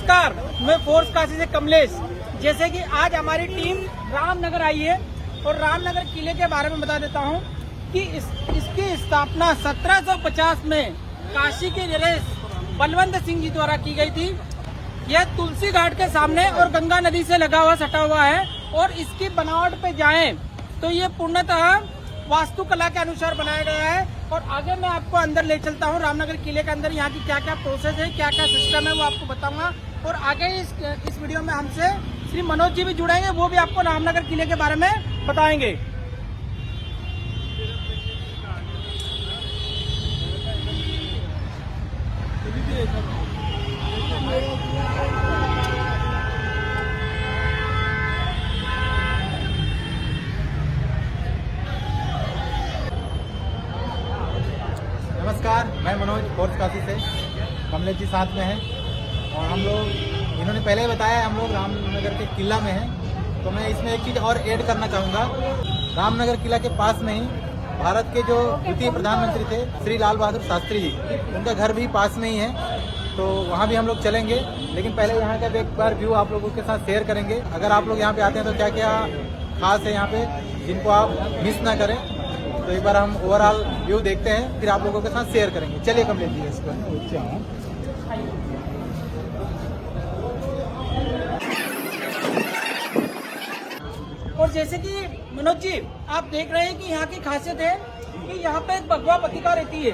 नमस्कार, मैं फोर्स काशी से कमलेश। जैसे कि आज हमारी टीम रामनगर आई है और रामनगर किले के बारे में बता देता हूँ कि इसकी स्थापना 1750 में काशी के नरेश बलवंत सिंह जी द्वारा की गई थी। यह तुलसी घाट के सामने और गंगा नदी से लगा हुआ सटा हुआ है और इसकी बनावट पे जाएं तो ये पूर्णतः वास्तुकला के अनुसार बनाया गया है। और आगे मैं आपको अंदर ले चलता हूँ रामनगर किले के अंदर, यहाँ की क्या क्या प्रोसेस है, क्या क्या सिस्टम है, वो आपको बताऊंगा। और आगे इस वीडियो में हमसे श्री मनोज जी भी जुड़ेंगे, वो भी आपको रामनगर किले के बारे में बताएंगे। नमस्कार, मैं मनोज फोर्स काशी से। कमलेश जी साथ में हैं और हम लोग, इन्होंने पहले ही बताया हम लोग रामनगर के किला में हैं। तो मैं इसमें एक चीज़ और ऐड करना चाहूँगा। रामनगर किला के पास में ही भारत के जो द्वितीय प्रधानमंत्री थे श्री लाल बहादुर शास्त्री जी, उनका घर भी पास में ही है। तो वहाँ भी हम लोग चलेंगे, लेकिन पहले यहाँ का एक बार व्यू आप लोगों के साथ शेयर करेंगे। अगर आप लोग यहाँ पे आते हैं तो क्या क्या खास है यहाँ पे, जिनको आप मिस ना करें। तो एक बार हम ओवरऑल व्यू देखते हैं, फिर आप लोगों के साथ शेयर करेंगे। चलिए कमलेश जी इसको। और जैसे कि मनोज जी आप देख रहे हैं कि यहाँ की खासियत है कि यहाँ पे एक भगवा पत्रिका रहती है,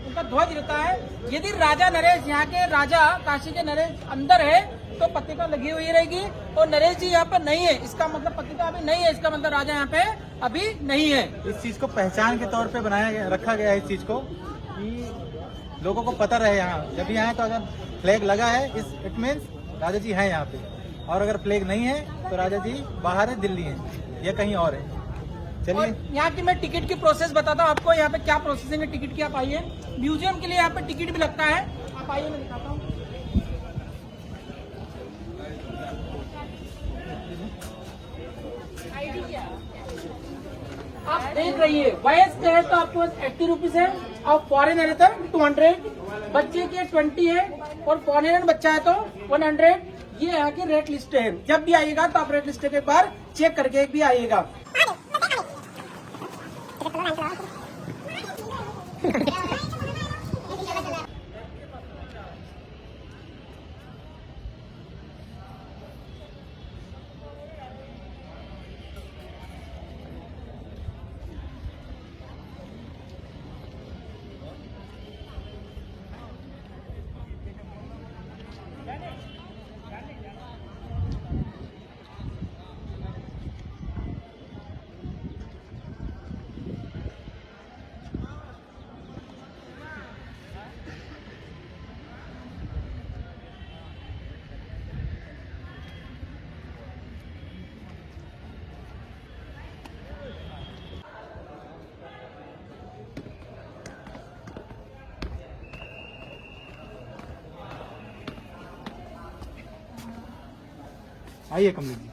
उनका ध्वज रहता है। यदि राजा नरेश, यहाँ के राजा काशी के नरेश अंदर है तो पत्रिका लगी हुई रहेगी, और नरेश जी यहाँ पर नहीं है, इसका मतलब पत्रिका अभी नहीं है, इसका मतलब राजा यहाँ पे अभी नहीं है। इस चीज को पहचान के तौर पे बनाया गया, रखा गया है इस चीज को, कि लोगों को पता रहे। यहाँ जब भी आए तो अगर फ्लैग लगा है इट मीन्स राजा जी हैं यहाँ पे, और अगर फ्लैग नहीं है तो राजा जी बाहर है, दिल्ली है या कहीं और है। चलिए, यहाँ की मैं टिकट की प्रोसेस बताता हूँ आपको। यहाँ पे क्या प्रोसेसिंग है टिकट की, आप आइए। म्यूजियम के लिए यहाँ पे टिकट भी लगता है, आप आइए मैं दिखाता हूँ। आप देख रहिए, वयस्क है तो आपके पास 80 रुपीज है, और फॉरेनर है तो 200, बच्चे के 20 है, और फॉरेनर बच्चा है तो 100। ये यहाँ की रेट लिस्ट है। जब भी आइएगा तो आप रेट लिस्ट एक बार चेक करके भी आइएगा। आइए कमलेश जी।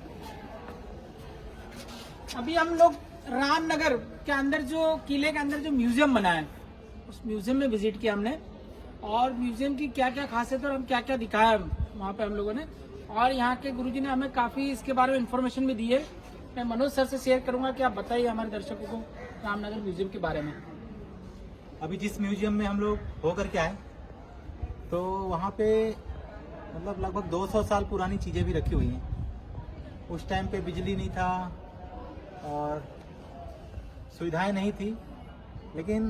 अभी हम लोग रामनगर के अंदर जो किले के अंदर जो म्यूजियम बना है, उस म्यूजियम में विजिट किया हमने, और म्यूजियम की क्या क्या खासियत है और हम क्या क्या दिखाया वहाँ पे हम लोगों ने। और यहाँ के गुरुजी ने हमें काफी इसके बारे में इन्फॉर्मेशन भी दी है। मैं मनोज सर से शेयर करूंगा कि आप बताइए हमारे दर्शकों को रामनगर म्यूजियम के बारे में। अभी जिस म्यूजियम में हम लोग होकर के आए, तो वहाँ पे मतलब लगभग 200 साल पुरानी चीजें भी रखी हुई हैं। उस टाइम पे बिजली नहीं था और सुविधाएं नहीं थी, लेकिन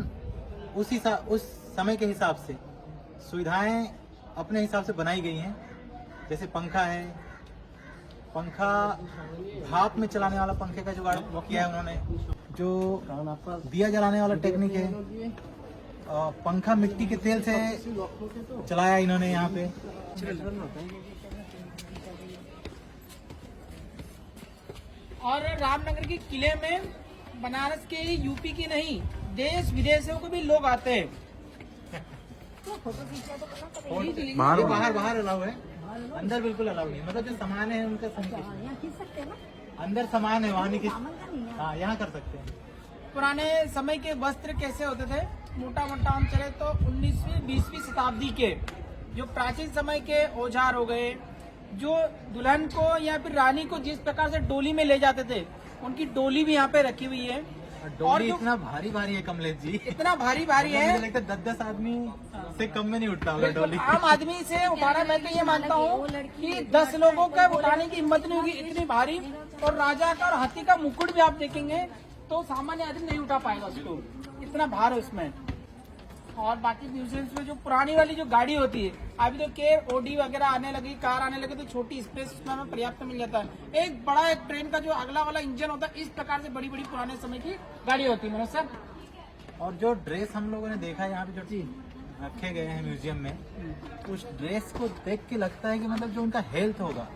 उस समय के हिसाब से सुविधाएं अपने हिसाब से बनाई गई हैं। जैसे पंखा है, पंखा भाप में चलाने वाला पंखे का जुगाड़ किया है उन्होंने। जो दिया जलाने वाला टेक्निक है, पंखा मिट्टी के तेल से चलाया इन्होंने यहाँ पे। और रामनगर के किले में बनारस के यूपी की नहीं, देश विदेशों के भी लोग आते हैं। बाहर अलाउ है, अंदर बिल्कुल अलाउ नहीं। मतलब जो सामान है उनका अंदर सामान है, वहाँ नहीं खींच। हाँ, यहाँ कर सकते हैं। पुराने समय के वस्त्र कैसे होते थे, मोटा मोटा हम चले तो 19वीं 20वीं शताब्दी के जो प्राचीन समय के औजार हो गए, जो दुल्हन को या फिर रानी को जिस प्रकार से डोली में ले जाते थे, उनकी डोली भी यहाँ पे रखी हुई है। और डोली जो इतना भारी भारी है कमलेश जी, इतना भारी भारी है, मुझे लगता है 10-10 आदमी से कम में नहीं उठता होगा बिल्कुल डोली। आम आदमी से उठाना, मैं तो ये मानता हूँ कि 10 लोगों का उठाने की हिम्मत नहीं होगी, इतनी भारी। और राजा का और हाथी का मुकुट भी आप देखेंगे तो सामान्य आदमी नहीं उठा पाएगा उसको, इतना भार है उसमें। और बाकी म्यूजियम्स में जो पुरानी वाली जो गाड़ी होती है, अभी तो केयर ओडी वगैरह आने लगी, कार आने लगी, तो छोटी स्पेस उसमें हमें पर्याप्त मिल जाता है। एक बड़ा एक ट्रेन का जो अगला वाला इंजन होता है, इस प्रकार से बड़ी बड़ी पुराने समय की गाड़ी होती है मनोज सर। और जो ड्रेस हम लोगों ने देखा यहाँ पे जो रखे गए हैं म्यूजियम में, उस ड्रेस को देख के लगता है कि मतलब जो उनका हेल्थ होगा,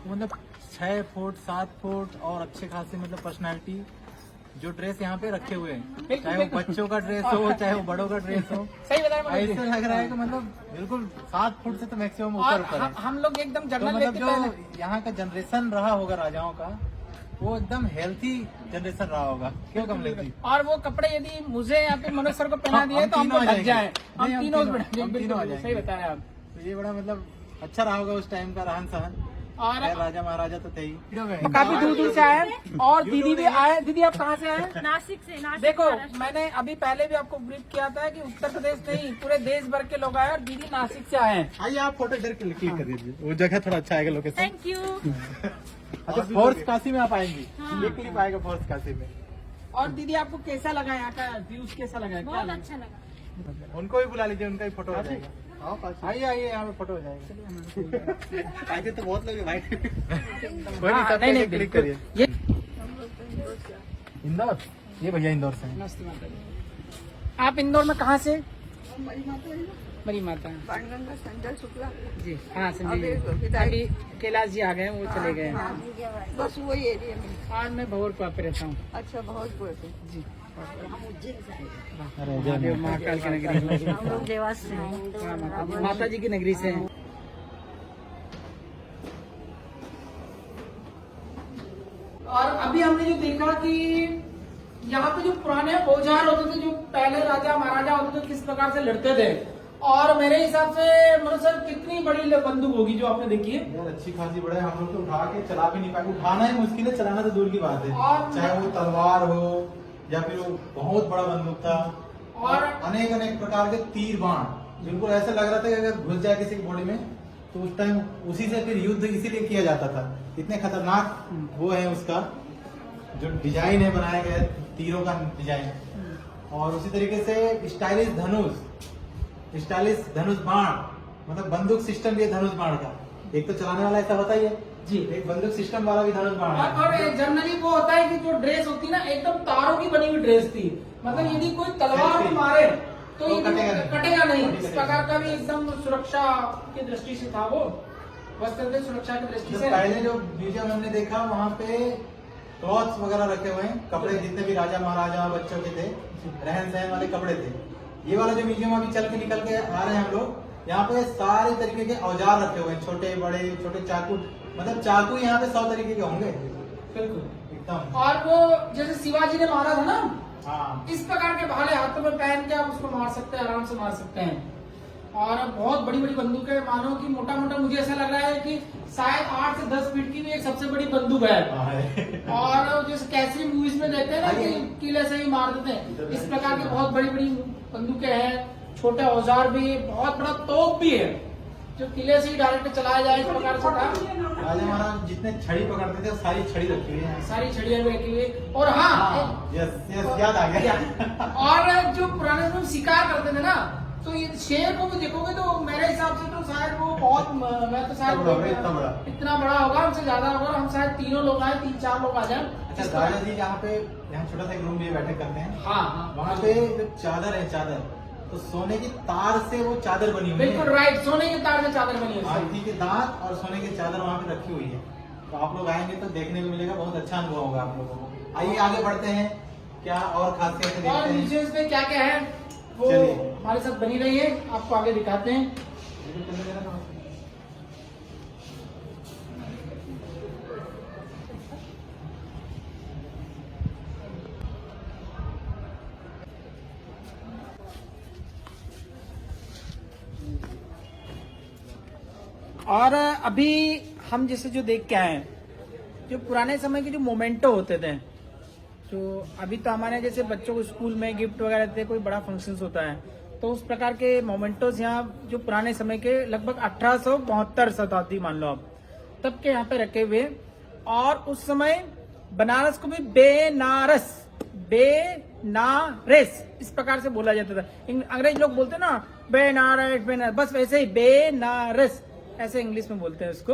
मतलब 6 फुट 7 फुट और अच्छे खासे मतलब पर्सनालिटी जो ड्रेस यहाँ पे रखे हुए हैं, चाहे वो बच्चों का ड्रेस हो चाहे वो बड़ों का ड्रेस हो, सही बताया, ऐसे लग रहा है कि मतलब बिल्कुल 7 फुट से तो मैक्सिमम और ऊपर है। हम लोग एकदम तो जनरल मतलब व्यक्ति जो पहले, यहाँ का जनरेशन रहा होगा राजाओं का, वो एकदम हेल्थी जनरेशन रहा होगा, क्यों कमलेश जी? और वो कपड़े यदि मुझे या फिर मनोज सर को पहना हम दिए तो हमको तीनों आ लग जाए, जाएंगे। हम नहीं, तीनों हम तीनों आ बिल्कुल सही जाएंगे। बताया आप। तो ये बड़ा मतलब अच्छा रहा होगा उस टाइम का रहन सहन, और खैर राजा महाराजा तो थे ही। काफी दूर दूर से आए हैं और दीदी भी आए। दीदी आप कहाँ से आए? नासिक से। नासिक देखो महाराष्ट्र। मैंने अभी पहले भी आपको ब्रीफ किया था कि उत्तर प्रदेश नहीं पूरे देश भर के लोग आए और दीदी नासिक से आए हैं। आइए आप फोटो इधर क्लिक कर दीजिए, वो जगह थोड़ा अच्छा आएगा लोकेशन। Thank you. अच्छा फोर्स काशी में आप आएंगी, हाँ। ये क्लिप आएगा फोर्स काशी में। और दीदी आपको कैसा लगा यहाँ का व्यूज, कैसा लगा? क्या बहुत लगा? अच्छा लगा। उनको भी बुला लीजिए, उनका भी फोटो हो जाएगा। आइए आइए यहाँ पे फोटो हो जाएगा। आइए तो बहुत लोग भाई, कोई नहीं, सब नहीं, क्लिक करिए। ये इंदौर, ये भैया इंदौर से हैं। नमस्ते माता जी। आप इंदौर में कहाँ से? मरी माता बाणगंगा संजय शुक्ला। जी। हाँ संजय जी, अभी अभी कैलाश जी आ गए, वो चले गए। बस वही एरिया में। आज मैं भोरपुर पे रहता हूँ अच्छा, बहुत से। जी। अरे महादेव महाकाल की नगरी से। हम लोग देवास से हैं। हाँ, माता जी की नगरी से हैं। और अभी हमने जो देखा कि यहाँ पे जो पुराने औजार होते थे, जो पहले राजा महाराजा होते थे, किस प्रकार से लड़ते थे। और मेरे हिसाब से मतलब सर कितनी बड़ी बंदूक होगी जो आपने देखी है? यार अच्छी खासी बड़ा है, हम लोग तो उठा के चला भी नहीं पाए, उठाना ही मुश्किल है, चलाना तो दूर की बात है। और चाहे वो तलवार हो या फिर वो बहुत बड़ा बंदूक था, और अनेक अनेक प्रकार के तीर बाण, बिल्कुल ऐसा लग रहा था कि अगर घुस जाए किसी की बॉडी में तो उस टाइम उसी से फिर युद्ध इसीलिए किया जाता था। इतने खतरनाक वो है उसका जो डिजाइन है बनाया गया है, तीरों का डिजाइन। और उसी तरीके से स्टाइलिश धनुष बाण, मतलब बंदूक सिस्टम भी है धनुष बाण का। एक तो चलाने वाला ऐसा होता ही है जी, एक बंदूक सिस्टम वाला भी धनुष बाण है। और जनरली वो होता है कि जो ड्रेस होती है ना, एकदम तारों की बनी हुई ड्रेस थी, मतलब यदि कोई तलवार भी मारे तो ये कटेगा नहीं। इस प्रकार का भी एकदम सुरक्षा की दृष्टि से था वो, वस्त्र सुरक्षा की दृष्टि जो से। पहले जो म्यूजियम हमने देखा वहाँ पे क्लॉथ्स वगैरह रखे हुए हैं, कपड़े जितने भी राजा महाराजा बच्चों के थे, रहन सहन वाले कपड़े थे। ये वाला जो म्यूजियम अभी चल के निकल के आ रहे हैं हम लोग, यहाँ पे सारे तरीके के औजार रखे हुए हैं, छोटे बड़े, छोटे चाकू, मतलब चाकू यहाँ पे 100 तरीके के होंगे बिल्कुल एकदम। और वो जैसे शिवाजी ने मारा था ना, हाँ, इस प्रकार के भाले हाथों में पहन के आप उसको मार सकते हैं, आराम से मार सकते हैं। और बहुत बड़ी बड़ी बंदूक है, मानो कि मोटा मोटा मुझे ऐसा लग रहा है कि शायद 8 से 10 फीट की भी एक सबसे बड़ी बंदूक है। और जैसे कैसरी मूवीज में देखते हैं ना कि किले से ही मार देते हैं, इस प्रकार की बहुत बड़ी बड़ी बंदूकें हैं। छोटे औजार भी, बहुत बड़ा तोप भी है जो किले से ही डायरेक्ट चलाया जाए, इस प्रकार से था। राजा महाराज जितने छड़ी पकड़ते थे वो सारी छड़ी रखी हुई है, सारी छड़ियां भी रखी हुई। और हाँ, यस याद आ गया। और जो पुराने लोग शिकार करते थे ना, तो ये शेर को भी देखोगे तो मेरे हिसाब से तो शायद वो बहुत, मैं तो शायद इतना बड़ा होगा, हमसे ज्यादा होगा। हम शायद तीनों लोग आए, 3-4 लोग आ जाए। अच्छा राजा जी यहाँ पे, यहाँ छोटा सा एक रूम में बैठक करते हैं। हाँ हाँ, वहाँ पे जो चादर है, चादर तो सोने की तार से वो चादर बनी हुई है, बिल्कुल राइट, सोने के तार में चादर बनी है। हाथी के दांत और सोने की चादर वहाँ पे रखी हुई है। तो आप लोग आएंगे तो देखने को मिलेगा, बहुत अच्छा अनुभव होगा आप लोगों को। आइए आगे बढ़ते हैं, क्या और खासियत और देखते हैं। म्यूजियम्स में क्या क्या है वो हमारे साथ बनी रही है, आपको आगे दिखाते हैं। और अभी हम जैसे जो देख के आए हैं, जो पुराने समय के जो मोमेंटो होते थे, तो अभी तो हमारे जैसे बच्चों को स्कूल में गिफ्ट वगैरह देते, कोई बड़ा फंक्शन होता है, तो उस प्रकार के मोमेंटोस यहाँ जो पुराने समय के लगभग 1872 शताब्दी मान लो आप, तब के यहाँ पे रखे हुए। और उस समय बनारस को भी बेनारस इस प्रकार से बोला जाता था। अंग्रेज लोग बोलते ना बेनारस, बस वैसे ही बेनारस ऐसे इंग्लिश में बोलते हैं उसको।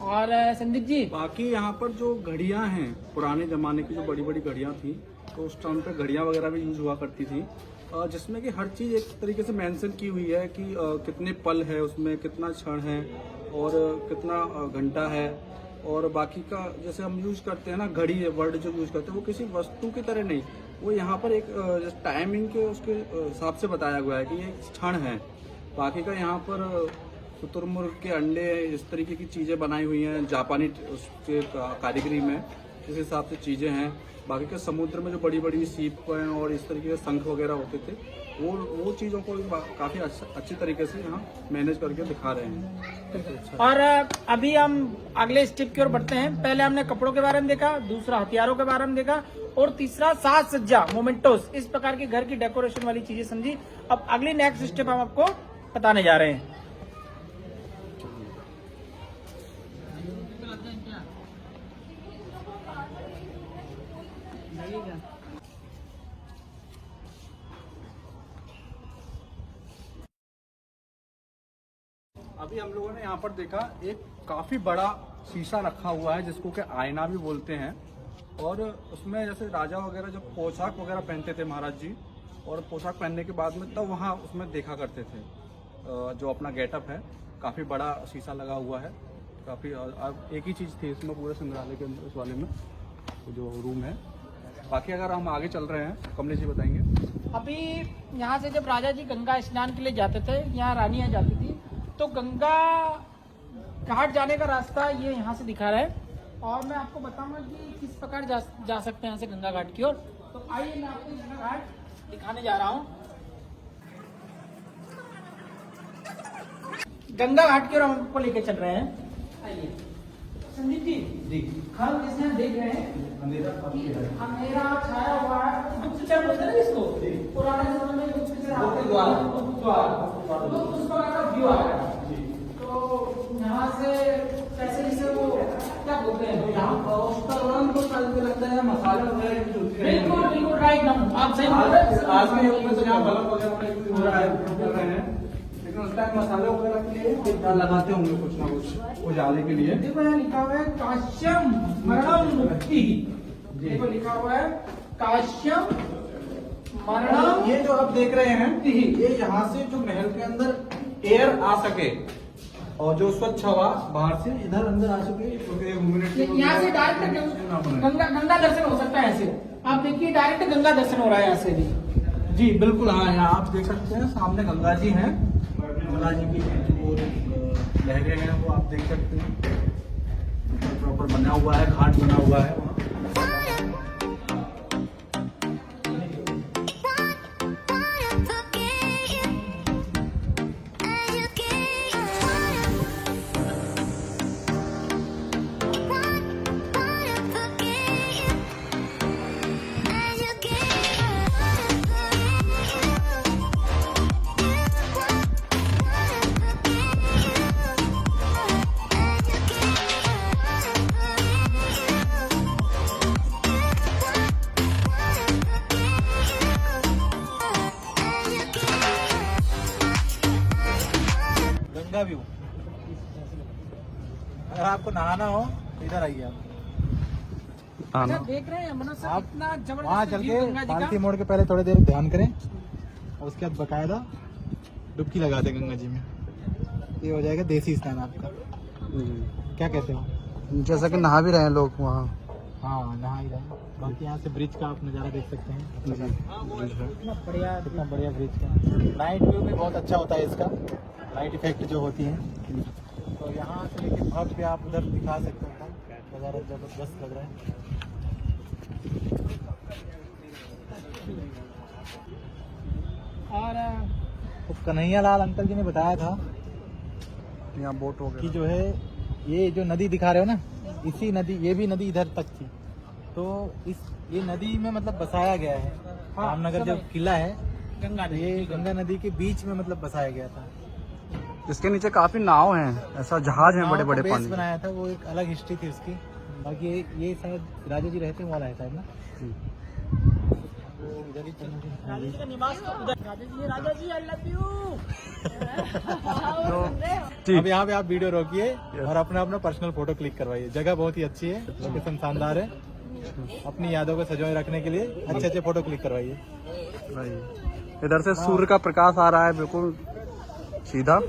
और संदीप जी, बाकी यहाँ पर जो घड़ियां हैं, पुराने जमाने की जो बड़ी बड़ी घड़ियां थी, तो उस टाइम पे घड़ियां वगैरह भी यूज हुआ करती थी, जिसमें कि हर चीज एक तरीके से मेंशन की हुई है कि कितने पल है उसमें, कितना क्षण है और कितना घंटा है। और बाकी का जैसे हम यूज करते हैं ना, घड़ी वर्ड जो यूज करते हैं, वो किसी वस्तु की तरह नहीं, वो यहाँ पर एक टाइमिंग के उसके हिसाब से बताया गया है कि ये क्षण है। बाकी का यहाँ पर शुतुरमुर्ग के अंडे, इस तरीके की चीजें बनाई हुई हैं जापानी उसके कारीगरी में, इस हिसाब से चीजें हैं। बाकी के समुद्र में जो बड़ी बड़ी सीप हैं और इस तरीके के शंख वगैरह होते थे, वो चीजों को काफी अच्छी तरीके से यहाँ मैनेज करके दिखा रहे हैं। और अभी हम अगले स्टेप की ओर बढ़ते हैं। पहले हमने कपड़ों के बारे में देखा, दूसरा हथियारों के बारे में देखा, और तीसरा साज सज्जा, मोमेंटोस, इस प्रकार की घर की डेकोरेशन वाली चीजें समझी। अब अगली नेक्स्ट स्टेप हम आपको बताने जा रहे हैं। अभी हम लोगों ने यहाँ पर देखा एक काफी बड़ा शीशा रखा हुआ है, जिसको कि आईना भी बोलते हैं। और उसमें जैसे राजा वगैरह जब पोशाक वगैरह पहनते थे महाराज जी, और पोशाक पहनने के बाद में तब वहाँ उसमें देखा करते थे जो अपना गेटअप है। काफी बड़ा शीशा लगा हुआ है, काफी एक ही चीज थी इसमें पूरे संग्रहालय के अंदर, उस वाले में जो रूम है। बाकी अगर हम आगे चल रहे हैं, कमलेश जी बताएंगे। अभी यहाँ से जब राजा जी गंगा स्नान के लिए जाते थे, यहाँ रानियां जाती थी, तो गंगा घाट जाने का रास्ता ये यहाँ से दिखा रहा है। और मैं आपको बताऊंगा कि किस प्रकार जा सकते हैं यहाँ से गंगा घाट की ओर। तो आइए मैं आपको गंगा घाट दिखाने जा रहा हूँ। गंगा घाट की ओर हम आपको लेके चल रहे हैं। आइए संदीप जी, हम इसमें देख रहे हैं अंधेरा छाया हुआ है। गुप्त चर बोलते हैं इसको, पुराने समय में गुप्त चर उस प्रकार का व्यू आ रहा है। तो यहाँ से कैसे इसे वो क्या बोलते हैं, उसका रंग तो लगता है मसाला वगैरह। बिल्कुल बिल्कुल राइट, आप सही बोल रहे हैं। आज के युग में तो यहाँ बल्ब वगैरह हो रहा है, लेकिन उस टाइम मसाले वगैरह के लिए लगाते होंगे कुछ ना कुछ उजाले के लिए। देखो यहाँ लिखा हुआ है काश्यम मरणम मुक्ति। देखो लिखा हुआ है काश्यम मरणम। ये जो आप देख रहे हैं, ये यहाँ से जो महल के अंदर एयर आ सके और जो स्वच्छ हवा बाहर से इधर अंदर आ सके, यहाँ से डायरेक्ट गंगा दर्शन हो सकता है। ऐसे आप देखिए डायरेक्ट गंगा दर्शन हो रहा है यहाँ से भी। जी बिल्कुल, हाँ, यहाँ आप देख सकते हैं सामने गंगा जी हैं। गंगा जी की जो लहरें हैं वो आप देख सकते हैं, प्रॉपर बना हुआ है, घाट बना हुआ है। गंगा व्यू, अगर आपको नहाना हो इधर आइए आप। अच्छा, देख रहे हैं मनुष्य आप इतना वहाँ जबरदस्त चल व्यू के गंगा जी पालकी का। मोड़ के पहले थोड़ी देर ध्यान करें और उसके बाद बकायदा डुबकी लगा दें गंगा जी में। ये हो जाएगा देसी स्नान आपका। क्या कहते हो? जैसा कि नहा भी रहे हैं लोग वहाँ। हाँ, नहा ही रहे हैं। बाकी यहाँ से ब्रिज का आप नज़ारा देख सकते हैं। कितना बढ़िया ब्रिज का नाइट व्यू भी बहुत अच्छा होता है इसका, लाइट इफेक्ट जो होती है। तो यहाँ से लेके भव्य आप उधर दिखा सकते हैं, नज़ारा जबरदस्त लग रहा है। और तो कन्हैया लाल अंकल जी ने बताया था यहाँ बोट कि वगैरह। जो है ये जो नदी दिखा रहे हो ना, इसी नदी, ये भी नदी इधर तक थी। तो ये नदी में मतलब बसाया गया है। रामनगर जो किला है, गंगा नदी। ये गंगा नदी के बीच में मतलब बसाया गया था। इसके नीचे काफी नाव हैं, ऐसा जहाज हैं नाव बड़े का बड़े बेस पानी में। बनाया था, वो एक अलग हिस्ट्री थी उसकी। बाकी ये शायद राजा जी रहते वाला है शायद ना। वो इधर ही राजा जी का निवास तो उधर। राजा जी आई लव यू। अब यहाँ पे आप वीडियो रोकिए और अपना अपना पर्सनल फोटो क्लिक करवाइए। जगह बहुत ही अच्छी है, लोकेशन शानदार है। अपनी यादों को सजोए रखने के लिए अच्छे अच्छे फोटो क्लिक करवाइए। भाई इधर से सूर्य का प्रकाश आ रहा है बिल्कुल सीधा।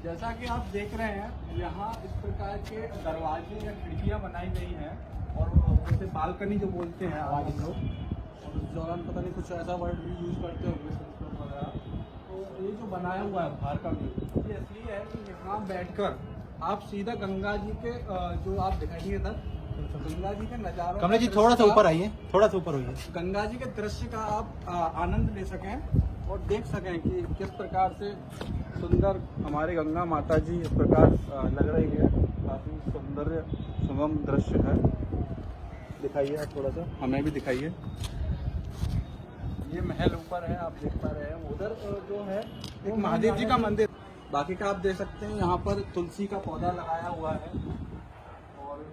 जैसा कि आप देख रहे हैं, यहाँ इस प्रकार के दरवाजे या खिड़कियाँ बनाई गई हैं और उसे बालकनी जो बोलते हैं आवाज हम लोग, और उस दौरान पता नहीं कुछ ऐसा वर्ड भी यूज करते होंगे संस्कृत वगैरह। तो ये जो बनाया हुआ है बाहर का व्यू, ये इसलिए है कि यहाँ बैठकर आप सीधा गंगा जी के जो आप दिखाइए इधर, गंगा जी के नज़ारों, कमलेश जी थोड़ा सा ऊपर आइए, थोड़ा सा ऊपर होइए। गंगा जी के दृश्य का आप आनंद ले सकें और देख सकें कि किस प्रकार से सुंदर हमारी गंगा माता जी इस प्रकार लग रही है। काफी सुंदर सुगम दृश्य है। दिखाइए आप थोड़ा सा, हमें भी दिखाइए। ये महल ऊपर है, आप देख पा रहे हैं। उधर जो है एक महादेव जी का मंदिर, बाकी का आप देख सकते हैं। यहाँ पर तुलसी का पौधा लगाया हुआ है और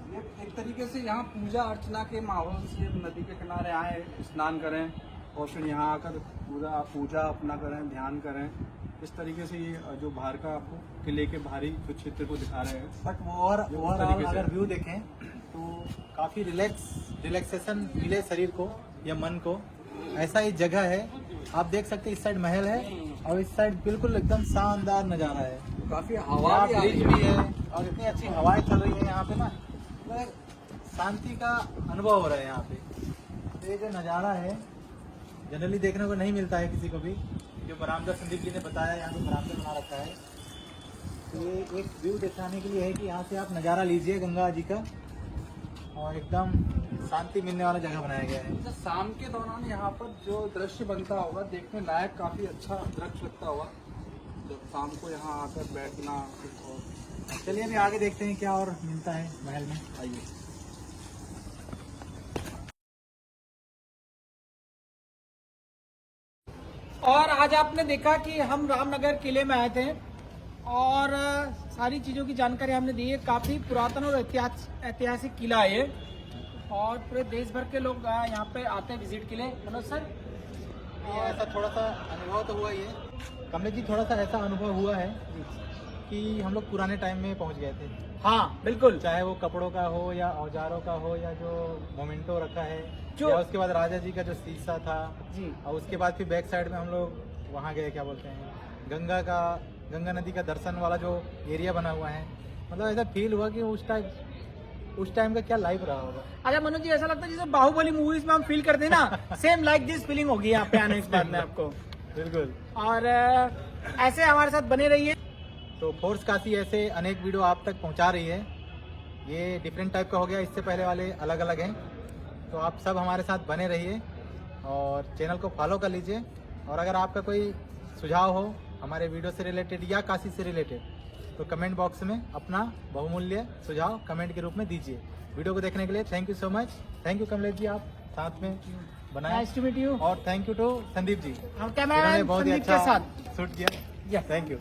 ये एक तरीके से यहाँ पूजा अर्चना के माहौल से नदी के किनारे आए, स्नान करें और फिर यहाँ आकर पूजा अपना करें, ध्यान करें। इस तरीके से ये जो बाहर का आपको किले के बाहरी कुछ क्षेत्र को दिखा रहे हैं। बट ओवरऑल अगर व्यू देखें तो काफी रिलैक्सेशन मिले शरीर को या मन को। ऐसा ही जगह है, आप देख सकते हैं। इस साइड महल है और इस साइड बिल्कुल एकदम शानदार नजारा है। काफी यहाँ हवा भी आ ब्रिज रही भी है और इतनी अच्छी हवाएं चल रही है यहाँ पे ना, मतलब शांति का अनुभव हो रहा है यहाँ पे। तो ये जो नज़ारा है जनरली देखने को नहीं मिलता है किसी को भी। जो बरामदा संदीप जी ने बताया, यहाँ पे बरामदा बना रखा है। तो ये एक व्यू दिखाने के लिए है कि यहाँ से आप नज़ारा लीजिए गंगा जी का, और एकदम शांति मिलने वाला जगह बनाया गया है। अच्छा, शाम के दौरान यहाँ पर जो दृश्य बनता होगा, देखने लायक काफी अच्छा दृश्य लगता होगा जब शाम को यहाँ आकर बैठना। और चलिए अभी आगे देखते हैं क्या और मिलता है महल में। आइए। और आज आपने देखा कि हम रामनगर किले में आए थे और सारी चीज़ों की जानकारी हमने दी है। काफ़ी पुरातन और ऐतिहासिक किला है ये, और पूरे देश भर के लोग यहाँ पे आते हैं विजिट के लिए। मनोज सर, ये ऐसा थोड़ा सा अनुभव तो हुआ ही है कमलेश जी, थोड़ा सा ऐसा अनुभव हुआ है कि हम लोग पुराने टाइम में पहुंच गए थे। हाँ बिल्कुल, चाहे वो कपड़ों का हो या औजारों का हो या जो मोमेंटो रखा है, जो या उसके बाद राजा जी का जो शीशा था जी, और उसके बाद फिर बैक साइड में हम लोग वहाँ गए, क्या बोलते हैं, गंगा नदी का दर्शन वाला जो एरिया बना हुआ है। मतलब ऐसा फील हुआ कि उस टाइम का क्या लाइफ रहा होगा। अच्छा मनोज जी, ऐसा लगता है जैसे बाहुबली मूवीज में हम फील करते हैं ना, सेम लाइक दिस फीलिंग होगी यहाँ पे आने के बाद में आपको। बिल्कुल। और ऐसे हमारे साथ बने रहिए। तो फोर्स काशी ऐसे अनेक वीडियो आप तक पहुंचा रही है। ये डिफरेंट टाइप का हो गया, इससे पहले वाले अलग अलग हैं। तो आप सब हमारे साथ बने रहिए और चैनल को फॉलो कर लीजिए। और अगर आपका कोई सुझाव हो हमारे वीडियो से रिलेटेड या काशी से रिलेटेड, तो कमेंट बॉक्स में अपना बहुमूल्य सुझाव कमेंट के रूप में दीजिए। वीडियो को देखने के लिए thank you so much. Thank you Kamlesh ji, आप साथ में बनाए। Nice to meet you. और thank you to Sandeep ji, हम इन्होंने कैमरामैन बहुत ही संदीप के अच्छा साथ। शूट किया। Thank you.